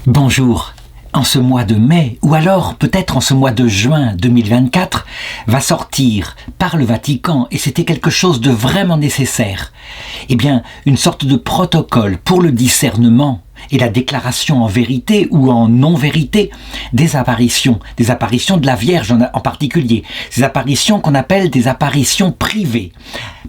Bonjour. En ce mois de mai, ou alors peut-être en ce mois de juin 2024, va sortir par le Vatican, et c'était quelque chose de vraiment nécessaire, une sorte de protocole pour le discernement et la déclaration en vérité ou en non-vérité des apparitions de la Vierge en particulier, ces apparitions qu'on appelle des apparitions privées,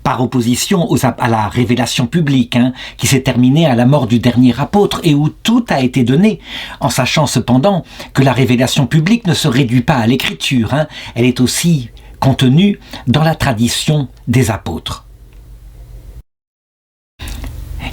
par opposition à la révélation publique, qui s'est terminée à la mort du dernier apôtre et où tout a été donné, en sachant cependant que la révélation publique ne se réduit pas à l'écriture, elle est aussi contenue dans la tradition des apôtres.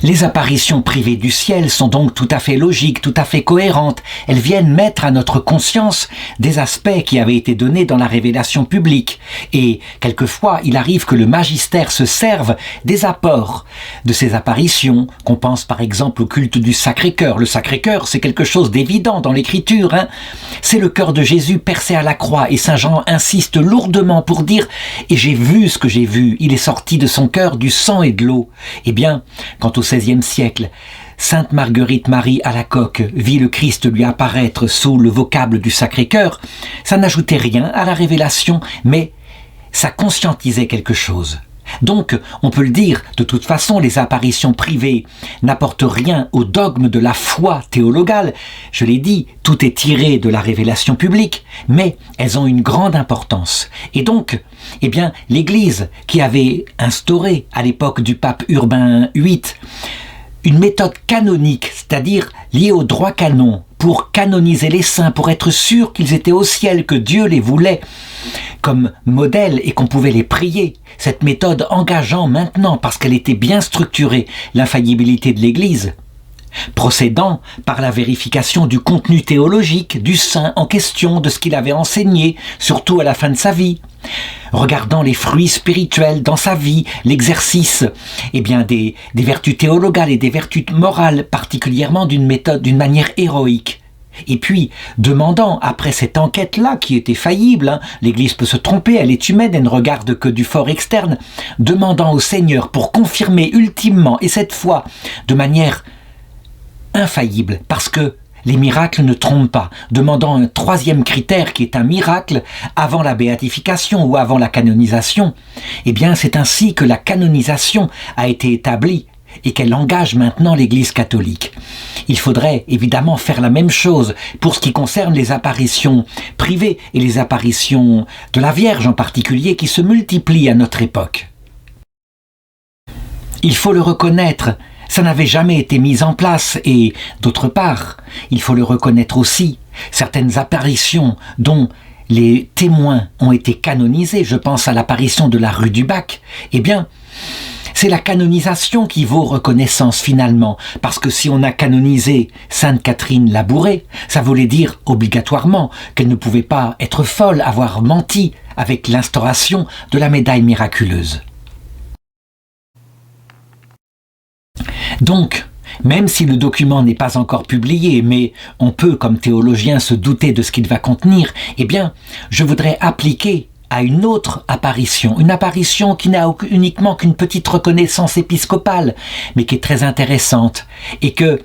Les apparitions privées du ciel sont donc tout à fait logiques, tout à fait cohérentes. Elles viennent mettre à notre conscience des aspects qui avaient été donnés dans la révélation publique. Et quelquefois, il arrive que le magistère se serve des apports de ces apparitions, qu'on pense par exemple au culte du Sacré-Cœur. Le Sacré-Cœur, c'est quelque chose d'évident dans l'Écriture. C'est le cœur de Jésus percé à la croix. Et Saint Jean insiste lourdement pour dire « Et j'ai vu ce que j'ai vu, il est sorti de son cœur du sang et de l'eau ». Quant au XVIe siècle, Sainte Marguerite Marie Alacoque vit le Christ lui apparaître sous le vocable du Sacré-Cœur. Ça n'ajoutait rien à la révélation, mais ça conscientisait quelque chose. Donc, on peut le dire, de toute façon, les apparitions privées n'apportent rien au dogme de la foi théologale. Je l'ai dit, tout est tiré de la révélation publique, mais elles ont une grande importance. Et donc, l'Église qui avait instauré, à l'époque du pape Urbain VIII, une méthode canonique, c'est-à-dire liée au droit canon, pour canoniser les saints, pour être sûr qu'ils étaient au ciel, que Dieu les voulait comme modèle et qu'on pouvait les prier. Cette méthode engageant maintenant, parce qu'elle était bien structurée, l'infaillibilité de l'Église, procédant par la vérification du contenu théologique du saint en question, de ce qu'il avait enseigné, surtout à la fin de sa vie, regardant les fruits spirituels dans sa vie, l'exercice des vertus théologales et des vertus morales, particulièrement d'une manière héroïque. Et puis, demandant, après cette enquête-là, qui était faillible, l'Église peut se tromper, elle est humaine, elle ne regarde que du fort externe, demandant au Seigneur pour confirmer ultimement, et cette fois de manière infaillible, parce que les miracles ne trompent pas, demandant un troisième critère qui est un miracle avant la béatification ou avant la canonisation. C'est ainsi que la canonisation a été établie et qu'elle engage maintenant l'Église catholique. Il faudrait évidemment faire la même chose pour ce qui concerne les apparitions privées et les apparitions de la Vierge en particulier qui se multiplient à notre époque. Il faut le reconnaître, ça n'avait jamais été mis en place et, d'autre part, il faut le reconnaître aussi, certaines apparitions dont les témoins ont été canonisés, je pense à l'apparition de la rue du Bac, c'est la canonisation qui vaut reconnaissance finalement, parce que si on a canonisé Sainte Catherine Labouré, ça voulait dire obligatoirement qu'elle ne pouvait pas être folle, avoir menti avec l'instauration de la médaille miraculeuse. Donc, même si le document n'est pas encore publié, mais on peut, comme théologien, se douter de ce qu'il va contenir, je voudrais appliquer à une autre apparition, une apparition qui n'a uniquement qu'une petite reconnaissance épiscopale, mais qui est très intéressante, et que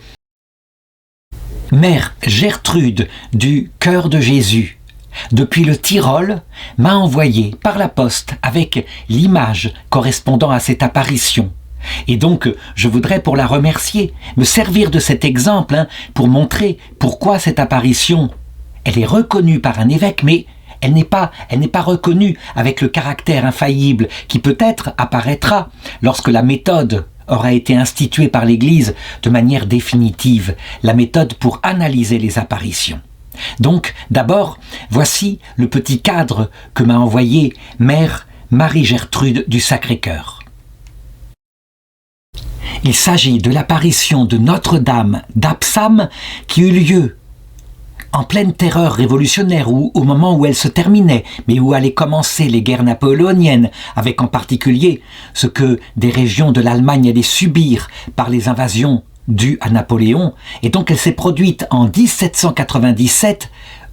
Mère Gertrude du Cœur de Jésus, depuis le Tyrol, m'a envoyé par la poste avec l'image correspondant à cette apparition. Et donc, je voudrais, pour la remercier, me servir de cet exemple pour montrer pourquoi cette apparition, elle est reconnue par un évêque, mais elle n'est pas reconnue avec le caractère infaillible qui peut-être apparaîtra lorsque la méthode aura été instituée par l'Église de manière définitive, la méthode pour analyser les apparitions. Donc, d'abord, voici le petit cadre que m'a envoyé Mère Marie-Gertrude du Sacré-Cœur. Il s'agit de l'apparition de Notre-Dame d'Absam qui eut lieu en pleine terreur révolutionnaire ou au moment où elle se terminait, mais où allaient commencer les guerres napoléoniennes, avec en particulier ce que des régions de l'Allemagne allaient subir par les invasions dues à Napoléon. Et donc elle s'est produite en 1797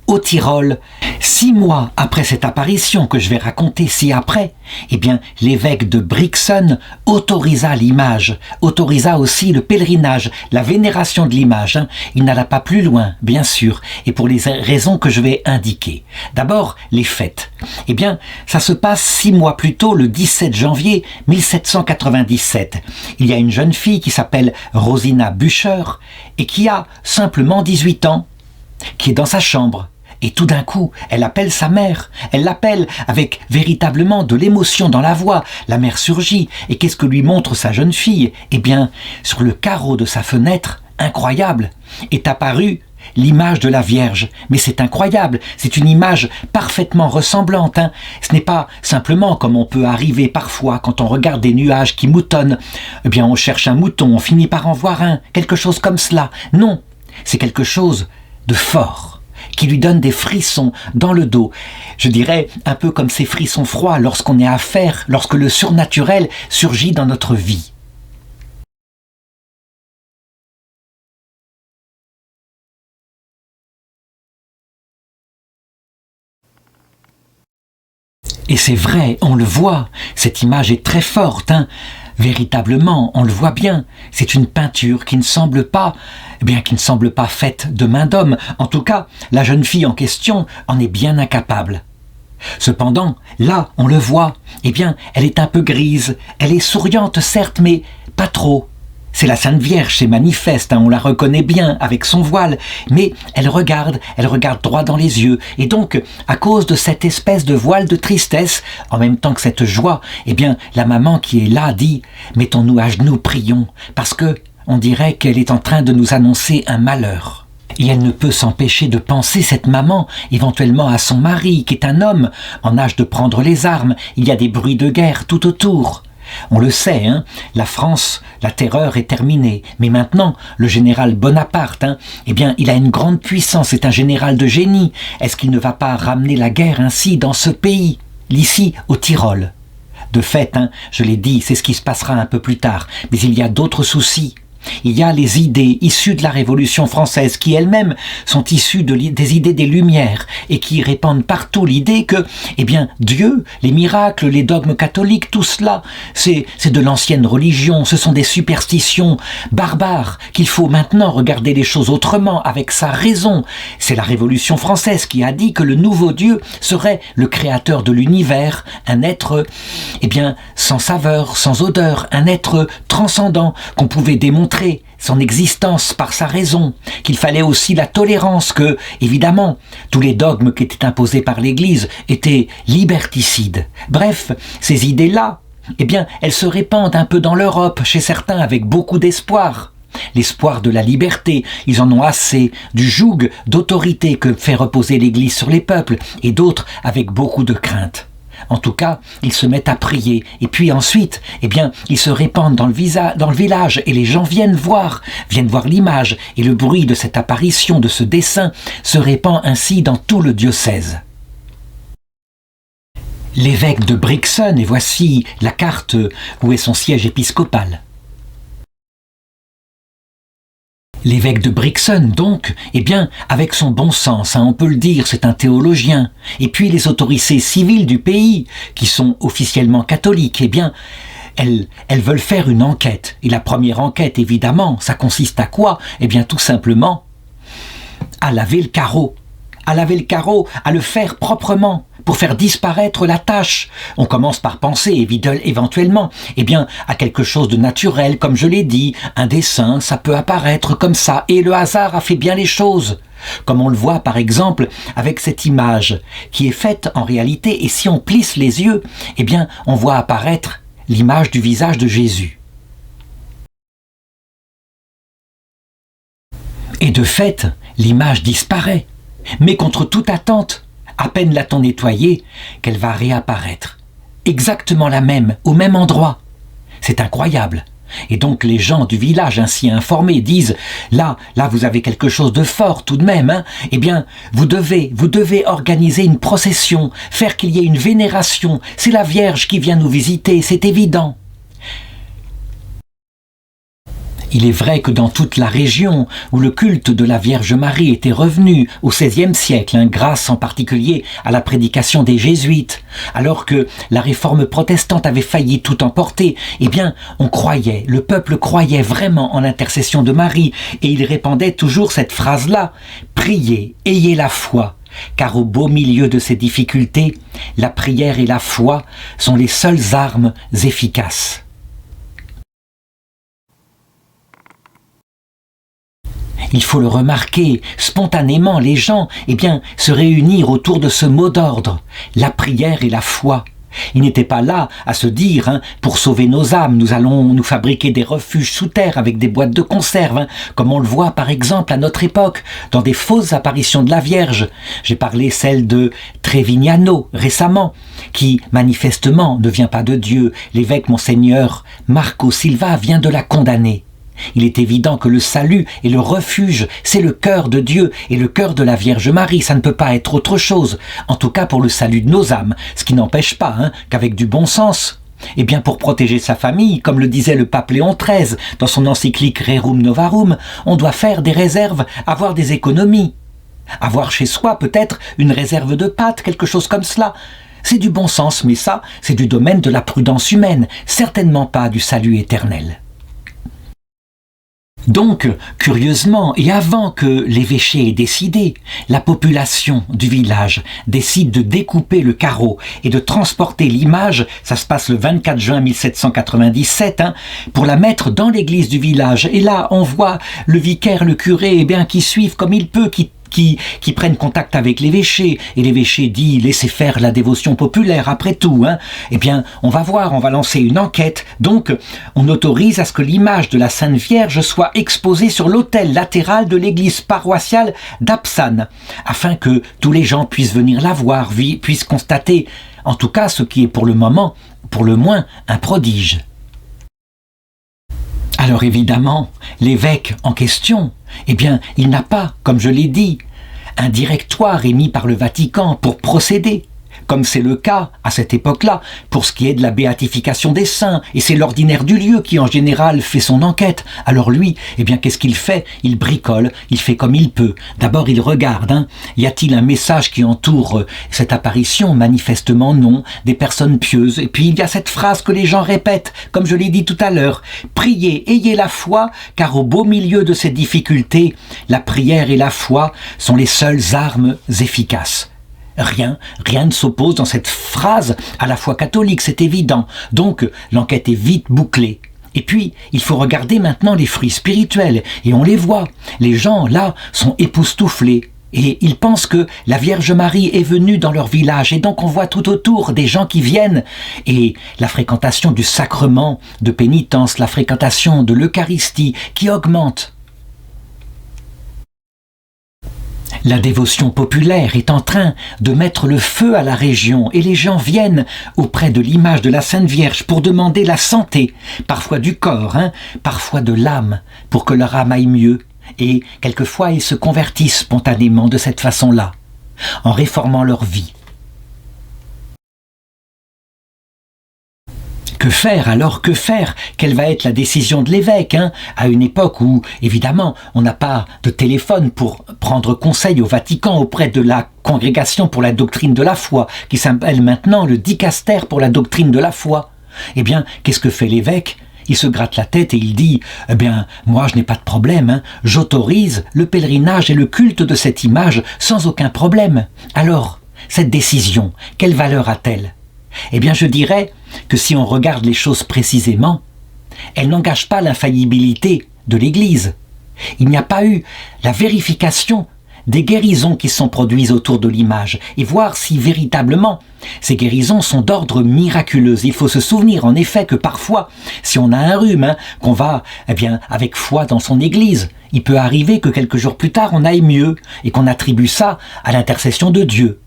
au Tyrol. 6 mois après cette apparition que je vais raconter ci-après, eh bien, l'évêque de Brixen autorisa l'image, autorisa aussi le pèlerinage, la vénération de l'image. Il n'alla pas plus loin, bien sûr, et pour les raisons que je vais indiquer. D'abord, les fêtes. Eh bien, ça se passe 6 mois plus tôt, le 17 janvier 1797. Il y a une jeune fille qui s'appelle Rosina Bücher et qui a simplement 18 ans, qui est dans sa chambre. Et tout d'un coup, elle appelle sa mère. Elle l'appelle avec véritablement de l'émotion dans la voix. La mère surgit. Et qu'est-ce que lui montre sa jeune fille? Eh bien, sur le carreau de sa fenêtre, incroyable, est apparue l'image de la Vierge. Mais c'est incroyable, c'est une image parfaitement ressemblante. Ce n'est pas simplement comme on peut arriver parfois quand on regarde des nuages qui moutonnent. Eh bien, on cherche un mouton, on finit par en voir un, quelque chose comme cela. Non, c'est quelque chose de fort, qui lui donne des frissons dans le dos. Je dirais un peu comme ces frissons froids lorsqu'on est à faire, lorsque le surnaturel surgit dans notre vie. Et c'est vrai, on le voit, cette image est très forte, Véritablement, on le voit bien, c'est une peinture qui ne semble pas, qui ne semble pas faite de main d'homme. En tout cas, la jeune fille en question en est bien incapable. Cependant, là, on le voit, elle est un peu grise, elle est souriante certes, mais pas trop. C'est la Sainte Vierge, c'est manifeste, on la reconnaît bien avec son voile, mais elle regarde droit dans les yeux. Et donc, à cause de cette espèce de voile de tristesse, en même temps que cette joie, la maman qui est là dit « Mettons-nous à genoux, prions », parce que on dirait qu'elle est en train de nous annoncer un malheur. Et elle ne peut s'empêcher de penser, cette maman, éventuellement à son mari, qui est un homme, en âge de prendre les armes. Il y a des bruits de guerre tout autour. On le sait, la France, la terreur est terminée. Mais maintenant, le général Bonaparte, il a une grande puissance, c'est un général de génie. Est-ce qu'il ne va pas ramener la guerre ainsi dans ce pays, ici au Tyrol? De fait, je l'ai dit, c'est ce qui se passera un peu plus tard. Mais il y a d'autres soucis. Il y a les idées issues de la Révolution française qui elles-mêmes sont issues des idées des Lumières et qui répandent partout l'idée que, Dieu, les miracles, les dogmes catholiques, tout cela, c'est de l'ancienne religion, ce sont des superstitions barbares, qu'il faut maintenant regarder les choses autrement, avec sa raison. C'est la Révolution française qui a dit que le nouveau Dieu serait le créateur de l'univers, un être, sans saveur, sans odeur, un être transcendant qu'on pouvait démontrer son existence par sa raison, qu'il fallait aussi la tolérance, que, évidemment, tous les dogmes qui étaient imposés par l'Église étaient liberticides. Bref, ces idées-là, elles se répandent un peu dans l'Europe, chez certains avec beaucoup d'espoir. L'espoir de la liberté, ils en ont assez du joug d'autorité que fait reposer l'Église sur les peuples, et d'autres avec beaucoup de crainte. En tout cas, ils se mettent à prier, et puis ensuite, ils se répandent dans le village, et les gens viennent voir l'image, et le bruit de cette apparition, de ce dessin, se répand ainsi dans tout le diocèse. L'évêque de Brixen, et voici la carte où est son siège épiscopal. L'évêque de Brixen, donc, avec son bon sens, on peut le dire, c'est un théologien. Et puis les autorités civiles du pays, qui sont officiellement catholiques, elles veulent faire une enquête. Et la première enquête, évidemment, ça consiste à quoi? Tout simplement, à laver le carreau. À le faire proprement, pour faire disparaître la tache. On commence par penser, éventuellement, à quelque chose de naturel, comme je l'ai dit, un dessin, ça peut apparaître comme ça, et le hasard a fait bien les choses. Comme on le voit par exemple avec cette image, qui est faite en réalité, et si on plisse les yeux, on voit apparaître l'image du visage de Jésus. Et de fait, l'image disparaît. Mais contre toute attente, à peine l'a-t-on nettoyée, qu'elle va réapparaître. Exactement la même, au même endroit. C'est incroyable. Et donc les gens du village ainsi informés disent « Là, vous avez quelque chose de fort tout de même, vous devez organiser une procession, faire qu'il y ait une vénération. C'est la Vierge qui vient nous visiter, c'est évident. » Il est vrai que dans toute la région où le culte de la Vierge Marie était revenu au XVIe siècle, grâce en particulier à la prédication des jésuites, alors que la réforme protestante avait failli tout emporter, eh bien, on croyait, le peuple croyait vraiment en l'intercession de Marie, et il répandait toujours cette phrase-là: « Priez, ayez la foi ». Car au beau milieu de ces difficultés, la prière et la foi sont les seules armes efficaces. Il faut le remarquer, spontanément les gens se réunirent autour de ce mot d'ordre, la prière et la foi. Ils n'étaient pas là à se dire pour sauver nos âmes, nous allons nous fabriquer des refuges sous terre avec des boîtes de conserve, comme on le voit par exemple à notre époque, dans des fausses apparitions de la Vierge. J'ai parlé celle de Trevignano récemment, qui manifestement ne vient pas de Dieu. L'évêque Monseigneur Marco Silva vient de la condamner. Il est évident que le salut et le refuge, c'est le cœur de Dieu et le cœur de la Vierge Marie. Ça ne peut pas être autre chose, en tout cas pour le salut de nos âmes, ce qui n'empêche pas qu'avec du bon sens, pour protéger sa famille, comme le disait le pape Léon XIII dans son encyclique Rerum Novarum, on doit faire des réserves, avoir des économies. Avoir chez soi peut-être une réserve de pâtes, quelque chose comme cela. C'est du bon sens, mais ça, c'est du domaine de la prudence humaine, certainement pas du salut éternel. Donc, curieusement, et avant que l'évêché ait décidé, la population du village décide de découper le carreau et de transporter l'image, ça se passe le 24 juin 1797, pour la mettre dans l'église du village. Et là, on voit le vicaire, le curé, qui suivent comme il peut, qui prennent contact avec l'évêché, et l'évêché dit « laissez faire la dévotion populaire, après tout ». On va voir, on va lancer une enquête. Donc, on autorise à ce que l'image de la Sainte Vierge soit exposée sur l'autel latéral de l'église paroissiale d'Apsane, afin que tous les gens puissent venir la voir, puissent constater, en tout cas, ce qui est pour le moment, pour le moins, un prodige. Alors évidemment, l'évêque en question, il n'a pas, comme je l'ai dit, un directoire émis par le Vatican pour procéder, comme c'est le cas à cette époque-là, pour ce qui est de la béatification des saints, et c'est l'ordinaire du lieu qui en général fait son enquête. Alors lui, qu'est-ce qu'il fait? Il bricole, il fait comme il peut. D'abord il regarde, y a-t-il un message qui entoure cette apparition? Manifestement non, des personnes pieuses. Et puis il y a cette phrase que les gens répètent, comme je l'ai dit tout à l'heure: priez, ayez la foi, car au beau milieu de ces difficultés, la prière et la foi sont les seules armes efficaces. Rien ne s'oppose dans cette phrase à la foi catholique, c'est évident. Donc, l'enquête est vite bouclée. Et puis, il faut regarder maintenant les fruits spirituels, et on les voit. Les gens, là, sont époustouflés. Et ils pensent que la Vierge Marie est venue dans leur village, et donc on voit tout autour des gens qui viennent. Et la fréquentation du sacrement de pénitence, la fréquentation de l'Eucharistie qui augmente. La dévotion populaire est en train de mettre le feu à la région, et les gens viennent auprès de l'image de la Sainte Vierge pour demander la santé, parfois du corps, parfois de l'âme, pour que leur âme aille mieux. Et quelquefois ils se convertissent spontanément de cette façon-là, en réformant leur vie. Que faire alors? Que faire? Quelle va être la décision de l'évêque à une époque où, évidemment, on n'a pas de téléphone pour prendre conseil au Vatican auprès de la Congrégation pour la doctrine de la foi, qui s'appelle maintenant le Dicaster pour la doctrine de la foi. Qu'est-ce que fait l'évêque? Il se gratte la tête et il dit « moi je n'ai pas de problème, j'autorise le pèlerinage et le culte de cette image sans aucun problème. » Alors, cette décision, quelle valeur a-t-elle? Je dirais que si on regarde les choses précisément, elle n'engage pas l'infaillibilité de l'Église. Il n'y a pas eu la vérification des guérisons qui sont produites autour de l'image et voir si véritablement ces guérisons sont d'ordre miraculeux. Il faut se souvenir en effet que parfois, si on a un rhume, qu'on va avec foi dans son église, il peut arriver que quelques jours plus tard on aille mieux et qu'on attribue ça à l'intercession de Dieu.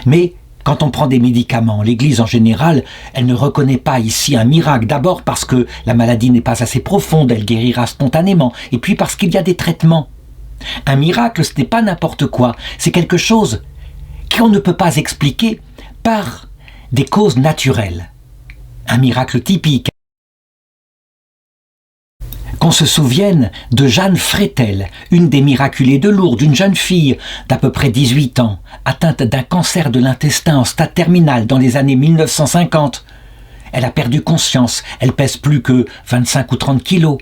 Mais quand on prend des médicaments, l'Église en général, elle ne reconnaît pas ici un miracle. D'abord parce que la maladie n'est pas assez profonde, elle guérira spontanément. Et puis parce qu'il y a des traitements. Un miracle, ce n'est pas n'importe quoi. C'est quelque chose qu'on ne peut pas expliquer par des causes naturelles. Un miracle typique. qu'on se souvienne de Jeanne Frétel, une des miraculées de Lourdes, une jeune fille d'à peu près 18 ans, atteinte d'un cancer de l'intestin en stade terminal dans les années 1950. Elle a perdu conscience, elle pèse plus que 25 ou 30 kilos.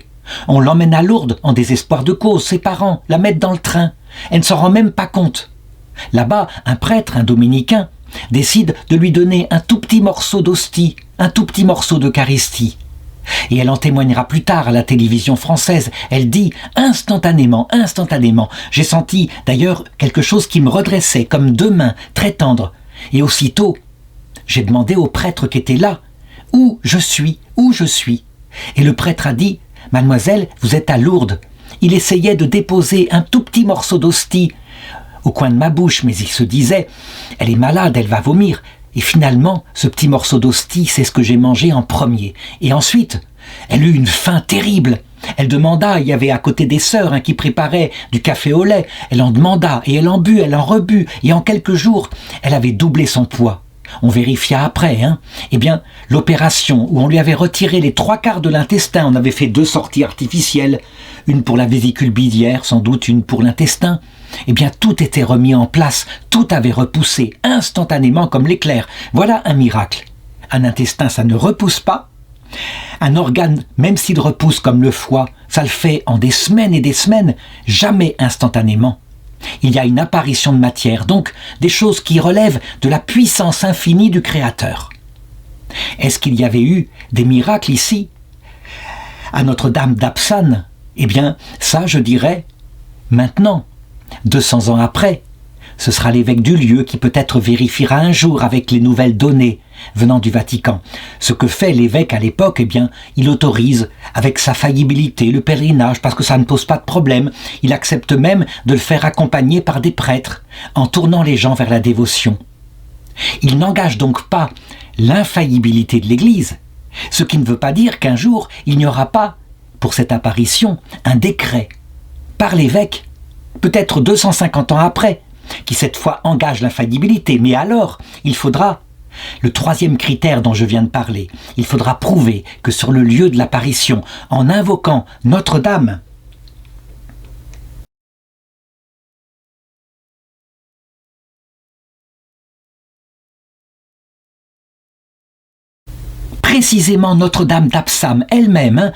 On l'emmène à Lourdes en désespoir de cause, ses parents la mettent dans le train. Elle ne s'en rend même pas compte. Là-bas, un prêtre, un dominicain, décide de lui donner un tout petit morceau d'hostie, un tout petit morceau d'Eucharistie. Et elle en témoignera plus tard à la télévision française. Elle dit instantanément, j'ai senti d'ailleurs quelque chose qui me redressait, comme deux mains, très tendres. Et aussitôt, j'ai demandé au prêtre qui était là, où je suis. Et le prêtre a dit, mademoiselle, vous êtes à Lourdes. Il essayait de déposer un tout petit morceau d'hostie au coin de ma bouche, mais il se disait, elle est malade, elle va vomir. Et finalement, ce petit morceau d'hostie, c'est ce que j'ai mangé en premier. Et ensuite, elle eut une faim terrible. Elle demanda, il y avait à côté des sœurs qui préparaient du café au lait. Elle en demanda, et elle en but, elle en rebut. Et en quelques jours, elle avait doublé son poids. On vérifia après, Eh bien, l'opération où on lui avait retiré les 3/4 de l'intestin, on avait fait 2 sorties artificielles, une pour la vésicule biliaire, sans doute une pour l'intestin. Eh bien, tout était remis en place, tout avait repoussé instantanément comme l'éclair. Voilà un miracle. Un intestin, ça ne repousse pas. Un organe, même s'il repousse comme le foie, ça le fait en des semaines et des semaines, jamais instantanément. Il y a une apparition de matière, donc des choses qui relèvent de la puissance infinie du Créateur. Est-ce qu'il y avait eu des miracles ici, à Notre-Dame d'Apsane? Eh bien, ça, je dirais, maintenant, 200 ans après, ce sera l'évêque du lieu qui peut-être vérifiera un jour avec les nouvelles données venant du Vatican. Ce que fait l'évêque à l'époque, eh bien, il autorise avec sa faillibilité le pèlerinage parce que ça ne pose pas de problème. Il accepte même de le faire accompagner par des prêtres en tournant les gens vers la dévotion. Il n'engage donc pas l'infaillibilité de l'Église, ce qui ne veut pas dire qu'un jour il n'y aura pas, pour cette apparition, un décret par l'évêque, peut-être 250 ans après, qui cette fois engage l'infaillibilité. Mais alors, il faudra, le 3e critère dont je viens de parler, il faudra prouver que sur le lieu de l'apparition, en invoquant Notre-Dame, précisément Notre-Dame d'Apsame elle-même,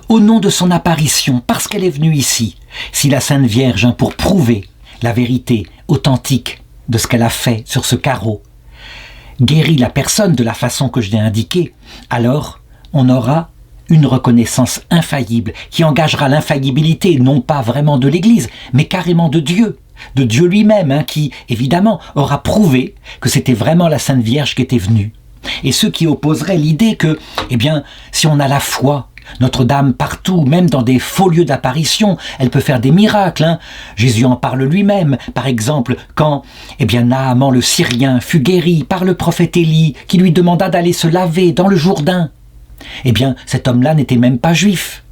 au nom de son apparition, parce qu'elle est venue ici, si la Sainte Vierge, pour prouver la vérité authentique de ce qu'elle a fait sur ce carreau, guérit la personne de la façon que je l'ai indiquée, alors on aura une reconnaissance infaillible qui engagera l'infaillibilité, non pas vraiment de l'Église, mais carrément de Dieu lui-même, qui, évidemment, aura prouvé que c'était vraiment la Sainte Vierge qui était venue. Et ceux qui opposeraient l'idée que, eh bien, si on a la foi, Notre-Dame partout, même dans des faux lieux d'apparition, elle peut faire des miracles. Jésus en parle lui-même. Par exemple, quand Naaman le Syrien fut guéri par le prophète Élie, qui lui demanda d'aller se laver dans le Jourdain. Cet homme-là n'était même pas juif.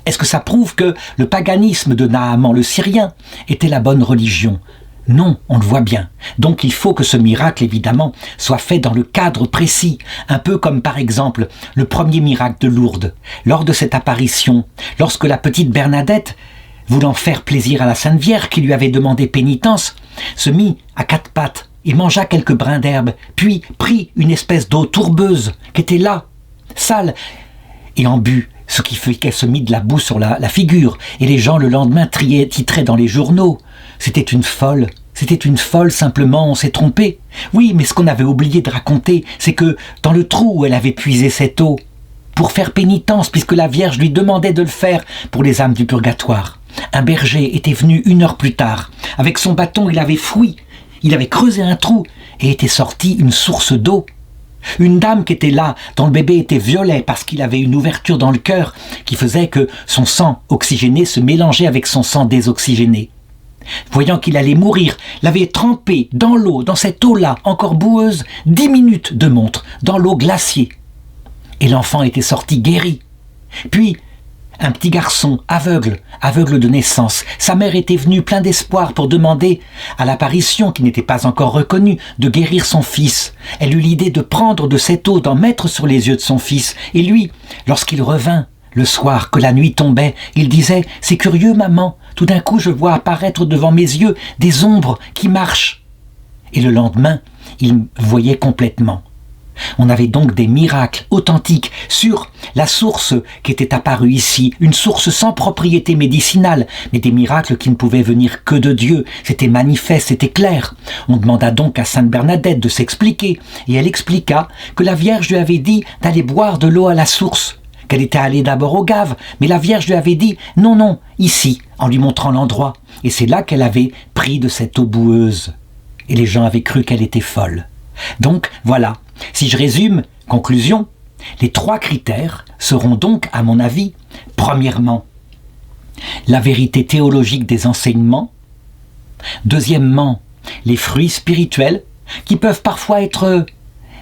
Est-ce que ça prouve que le paganisme de Naaman le Syrien était la bonne religion ? Non, on le voit bien. Donc il faut que ce miracle, évidemment, soit fait dans le cadre précis. Un peu comme, par exemple, le premier miracle de Lourdes. Lors de cette apparition, lorsque la petite Bernadette, voulant faire plaisir à la Sainte Vierge qui lui avait demandé pénitence, se mit à 4 pattes et mangea quelques brins d'herbe, puis prit une espèce d'eau tourbeuse qui était là, sale, et en but, ce qui fait qu'elle se mit de la boue sur la figure. Et les gens, le lendemain, titraient dans les journaux. C'était une folle simplement, on s'est trompé. Oui, mais ce qu'on avait oublié de raconter, c'est que dans le trou où elle avait puisé cette eau, pour faire pénitence, puisque la Vierge lui demandait de le faire pour les âmes du purgatoire, un berger était venu 1 heure plus tard. Avec son bâton, il avait fouillé, il avait creusé un trou et était sorti une source d'eau. Une dame qui était là, dont le bébé était violet parce qu'il avait une ouverture dans le cœur qui faisait que son sang oxygéné se mélangeait avec son sang désoxygéné. Voyant qu'il allait mourir, l'avait trempé dans l'eau, dans cette eau-là, encore boueuse, 10 minutes de montre, dans l'eau glacée. Et l'enfant était sorti guéri. Puis, un petit garçon, aveugle de naissance, sa mère était venue plein d'espoir pour demander à l'apparition, qui n'était pas encore reconnue, de guérir son fils. Elle eut l'idée de prendre de cette eau, d'en mettre sur les yeux de son fils. Et lui, lorsqu'il revint Le soir, que la nuit tombait, il disait « C'est curieux, maman, tout d'un coup je vois apparaître devant mes yeux des ombres qui marchent. » Et le lendemain, il voyait complètement. On avait donc des miracles authentiques sur la source qui était apparue ici, une source sans propriété médicinale, mais des miracles qui ne pouvaient venir que de Dieu. C'était manifeste, c'était clair. On demanda donc à Sainte Bernadette de s'expliquer, et elle expliqua que la Vierge lui avait dit d'aller boire de l'eau à la source, qu'elle était allée d'abord au Gave, mais la Vierge lui avait dit « Non, non, ici », en lui montrant l'endroit. Et c'est là qu'elle avait pris de cette eau boueuse. Et les gens avaient cru qu'elle était folle. Donc, voilà. Si je résume, conclusion, les 3 critères seront donc, à mon avis, premièrement, la vérité théologique des enseignements, deuxièmement, les fruits spirituels, qui peuvent parfois être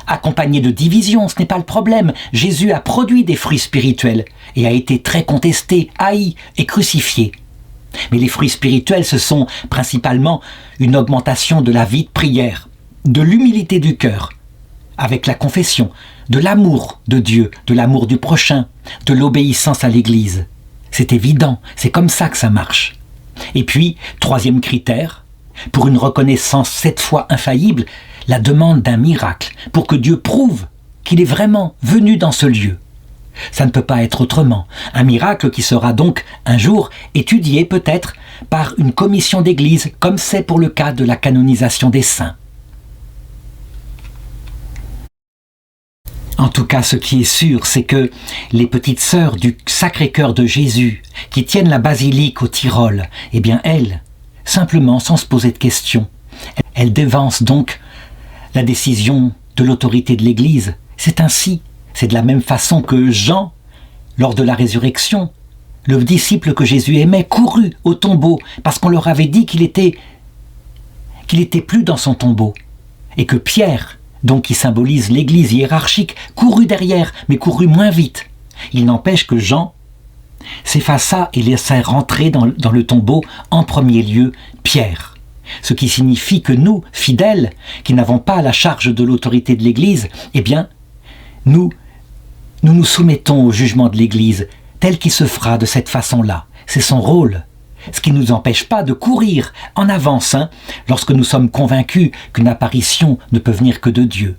accompagnés de divisions, ce n'est pas le problème. Jésus a produit des fruits spirituels et a été très contesté, haï et crucifié. Mais les fruits spirituels, ce sont principalement une augmentation de la vie de prière, de l'humilité du cœur, avec la confession, de l'amour de Dieu, de l'amour du prochain, de l'obéissance à l'Église. C'est évident, c'est comme ça que ça marche. Et puis, 3e critère, pour une reconnaissance cette fois infaillible, la demande d'un miracle, pour que Dieu prouve qu'il est vraiment venu dans ce lieu. Ça ne peut pas être autrement. Un miracle qui sera donc un jour étudié peut-être par une commission d'Église, comme c'est pour le cas de la canonisation des saints. En tout cas, ce qui est sûr, c'est que les petites sœurs du Sacré-Cœur de Jésus, qui tiennent la basilique au Tyrol, eh bien elles, simplement, sans se poser de questions, elles dévancent donc la décision de l'autorité de l'Église. C'est ainsi, c'est de la même façon que Jean, lors de la résurrection, le disciple que Jésus aimait, courut au tombeau, parce qu'on leur avait dit qu'il était plus dans son tombeau, et que Pierre, donc qui symbolise l'Église hiérarchique, courut derrière, mais courut moins vite. Il n'empêche que Jean s'effaça et laissa rentrer dans le tombeau en premier lieu Pierre. Ce qui signifie que nous, fidèles, qui n'avons pas la charge de l'autorité de l'Église, eh bien, nous nous soumettons au jugement de l'Église, tel qu'il se fera de cette façon-là. C'est son rôle. Ce qui ne nous empêche pas de courir en avance, lorsque nous sommes convaincus qu'une apparition ne peut venir que de Dieu.